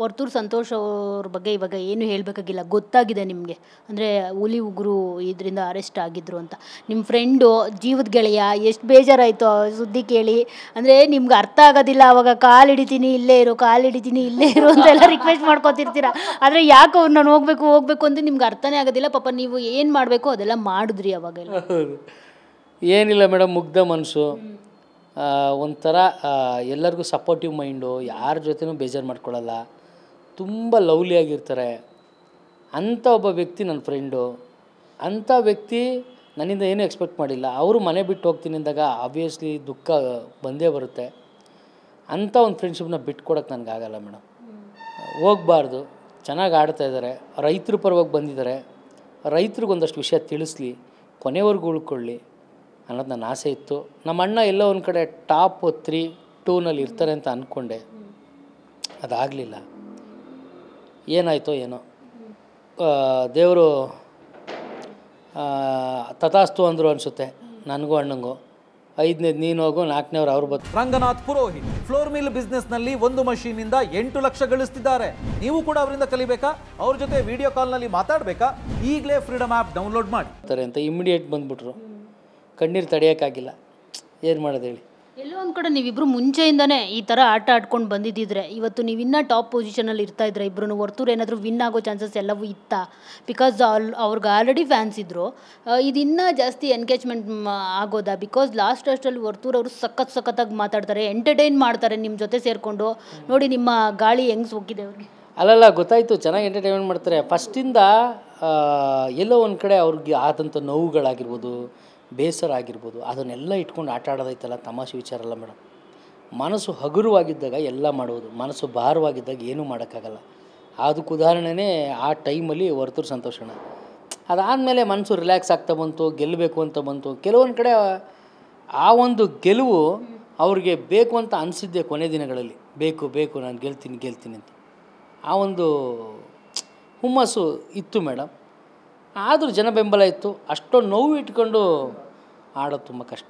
ವರ್ತೂರು ಸಂತೋಷ್ ಅವ್ರ ಬಗ್ಗೆ ಇವಾಗ ಏನು ಹೇಳಬೇಕಾಗಿಲ್ಲ, ಗೊತ್ತಾಗಿದೆ ನಿಮಗೆ. ಅಂದರೆ ಹುಲಿ ಉಗುರು ಇದರಿಂದ ಅರೆಸ್ಟ್ ಆಗಿದ್ರು ಅಂತ. ನಿಮ್ಮ ಫ್ರೆಂಡು ಜೀವದ ಗೆಳೆಯ ಎಷ್ಟು ಬೇಜಾರಾಯಿತು ಸುದ್ದಿ ಕೇಳಿ. ಅಂದರೆ ನಿಮ್ಗೆ ಅರ್ಥ ಆಗೋದಿಲ್ಲ, ಅವಾಗ ಕಾಲು ಹಿಡಿತೀನಿ ಇಲ್ಲೇ ಇರು, ಕಾಲು ಹಿಡಿತೀನಿ ಇಲ್ಲೇ ಇರು ಅಂತೆಲ್ಲ ರಿಕ್ವೆಸ್ಟ್ ಮಾಡ್ಕೊತಿರ್ತೀರ. ಆದರೆ ಯಾಕೆ ಅವ್ರು ನಾನು ಹೋಗ್ಬೇಕು ಅಂತ ನಿಮ್ಗೆ ಅರ್ಥನೇ ಆಗೋದಿಲ್ಲ. ಪಾಪ ನೀವು ಏನು ಮಾಡಬೇಕು ಅದೆಲ್ಲ ಮಾಡಿದ್ರಿ ಅವಾಗೆಲ್ಲ. ಏನಿಲ್ಲ ಮೇಡಮ್, ಮುಗ್ಧ ಮನಸ್ಸು, ಒಂಥರ ಎಲ್ಲರಿಗೂ ಸಪೋರ್ಟಿವ್ ಮೈಂಡು, ಯಾರ ಜೊತೆನೂ ಬೇಜಾರು ಮಾಡ್ಕೊಳ್ಳಲ್ಲ, ತುಂಬ ಲವ್ಲಿಯಾಗಿರ್ತಾರೆ ಅಂಥ ಒಬ್ಬ ವ್ಯಕ್ತಿ ನನ್ನ ಫ್ರೆಂಡು. ಅಂಥ ವ್ಯಕ್ತಿ ನನ್ನಿಂದ ಏನೂ ಎಕ್ಸ್ಪೆಕ್ಟ್ ಮಾಡಿಲ್ಲ. ಅವರು ಮನೆ ಬಿಟ್ಟು ಹೋಗ್ತೀನಿ ಅಂದಾಗ ಆಬ್ವಿಯಸ್ಲಿ ದುಃಖ ಬಂದೇ ಬರುತ್ತೆ. ಅಂಥ ಒಂದು ಫ್ರೆಂಡ್ಶಿಪ್ನ ಬಿಟ್ಕೊಡೋಕ್ಕೆ ನನಗಾಗಲ್ಲ ಮೇಡಮ್. ಹೋಗಬಾರ್ದು. ಚೆನ್ನಾಗಿ ಆಡ್ತಾಯಿದ್ದಾರೆ, ರೈತರ ಪರವಾಗಿ ಬಂದಿದ್ದಾರೆ, ರೈತರಿಗೊಂದಷ್ಟು ವಿಷಯ ತಿಳಿಸ್ಲಿ, ಕೊನೆವರೆಗೂ ಉಳ್ಕೊಳ್ಳಿ ಅನ್ನೋದು ನನ್ನ ಆಸೆ ಇತ್ತು. ನಮ್ಮ ಅಣ್ಣ ಎಲ್ಲೋ ಒಂದು ಕಡೆ ಟಾಪ್ 3-2ನಲ್ಲಿ ಇರ್ತಾರೆ ಅಂತ ಅಂದ್ಕೊಂಡೆ, ಅದಾಗಲಿಲ್ಲ. ಏನಾಯಿತೋ ಏನೋ, ದೇವರು ತಥಾಸ್ತು ಅಂದರು ಅನಿಸುತ್ತೆ ನನಗೂ ಅಣ್ಣಂಗೂ. 5ನೇದು ನೀನು ಹೋಗು, 4ನೇವ್ರು ಅವ್ರು ಬಂದು. ರಂಗನಾಥ್ ಪುರೋಹಿತ್ ಫ್ಲೋರ್ ಮಿಲ್ ಬಿಸ್ನೆಸ್ನಲ್ಲಿ ಒಂದು ಮಷೀನಿಂದ 8 ಲಕ್ಷ ಗಳಿಸ್ತಿದ್ದಾರೆ. ನೀವು ಕೂಡ ಅವರಿಂದ ಕಲಿಬೇಕಾ? ಅವ್ರ ಜೊತೆ ವಿಡಿಯೋ ಕಾಲ್ನಲ್ಲಿ ಮಾತಾಡಬೇಕಾ? ಈಗಲೇ ಫ್ರೀಡಮ್ ಆ್ಯಪ್ ಡೌನ್ಲೋಡ್ ಮಾಡಿ ಅಂತ ಇಮಿಡಿಯೇಟ್ ಬಂದುಬಿಟ್ರು. ಕಣ್ಣೀರು ತಡೆಯೋಕ್ಕಾಗಿಲ್ಲ, ಏನು ಮಾಡೋದು ಹೇಳಿ. ಎಲ್ಲೋ ಒಂದು ಕಡೆ ನೀವಿಬ್ಬರು ಮುಂಚೆಯಿಂದನೇ ಈ ಥರ ಆಟ ಆಡ್ಕೊಂಡು ಬಂದಿದ್ದಿದ್ರೆ ಇವತ್ತು ನೀವು ಇನ್ನೂ ಟಾಪ್ ಪೊಸಿಷನಲ್ಲಿ ಇರ್ತಾಯಿದ್ರೆ. ಇಬ್ಬರು ವರ್ತೂರು ಏನಾದರೂ ವಿನ್ ಆಗೋ ಚಾನ್ಸಸ್ ಎಲ್ಲವೂ ಇತ್ತಾ? ಬಿಕಾಸ್ ಅವ್ರಿಗೆ ಆಲ್ರೆಡಿ ಫ್ಯಾನ್ಸ್ ಇದ್ದರು. ಇದು ಇನ್ನೂ ಜಾಸ್ತಿ ಎನ್ಗೇಜ್ಮೆಂಟ್ ಆಗೋದಾ? ಬಿಕಾಸ್ ಲಾಸ್ಟ್ ಅಷ್ಟರಲ್ಲಿ ವರ್ತೂರು ಅವರು ಸಖತ್ತಾಗಿ ಮಾತಾಡ್ತಾರೆ, ಎಂಟರ್ಟೈನ್ ಮಾಡ್ತಾರೆ ನಿಮ್ಮ ಜೊತೆ ಸೇರಿಕೊಂಡು. ನೋಡಿ ನಿಮ್ಮ ಗಾಳಿ ಹೆಂಗೆ ಹೋಗಿದೆ ಅವ್ರಿಗೆ. ಅಲ್ಲಲ್ಲ, ಗೊತ್ತಾಯಿತು, ಚೆನ್ನಾಗಿ ಎಂಟರ್ಟೈನ್ಮೆಂಟ್ ಮಾಡ್ತಾರೆ. ಫಸ್ಟಿಂದ ಎಲ್ಲೋ ಒಂದು ಕಡೆ ಅವ್ರಿಗೆ ಆದಂಥ ನೋವುಗಳಾಗಿರ್ಬೋದು, ಬೇಸರ ಆಗಿರ್ಬೋದು, ಅದನ್ನೆಲ್ಲ ಇಟ್ಕೊಂಡು ಆಟ ಆಡೋದೈತಲ್ಲ ತಮಾಷೆ ವಿಚಾರ ಅಲ್ಲ ಮೇಡಮ್. ಮನಸ್ಸು ಹಗುರವಾಗಿದ್ದಾಗ ಎಲ್ಲ ಮಾಡ್ಬೋದು, ಮನಸ್ಸು ಭಾರವಾಗಿದ್ದಾಗ ಏನೂ ಮಾಡೋಕ್ಕಾಗಲ್ಲ. ಅದಕ್ಕೆ ಉದಾಹರಣೆನೇ ಆ ಟೈಮಲ್ಲಿ ವರ್ತೂರು ಸಂತೋಷಣ. ಅದಾದಮೇಲೆ ಮನಸ್ಸು ರಿಲ್ಯಾಕ್ಸ್ ಆಗ್ತಾ ಬಂತು, ಗೆಲ್ಲಬೇಕು ಅಂತ ಬಂತು. ಕೆಲವೊಂದು ಕಡೆ ಆ ಒಂದು ಗೆಲುವು ಅವ್ರಿಗೆ ಬೇಕು ಅಂತ ಅನಿಸಿದ್ದೆ ಕೊನೆ ದಿನಗಳಲ್ಲಿ. ಬೇಕು ನಾನು ಗೆಲ್ತೀನಿ ಅಂತ ಆ ಒಂದು ಹುಮ್ಮಸ್ಸು ಇತ್ತು ಮೇಡಮ್. ಆದರೂ ಜನ ಬೆಂಬಲ ಇತ್ತು. ಅಷ್ಟೊಂದು ನೋವು ಇಟ್ಕೊಂಡು ಆಡೋದು ತುಂಬ ಕಷ್ಟ.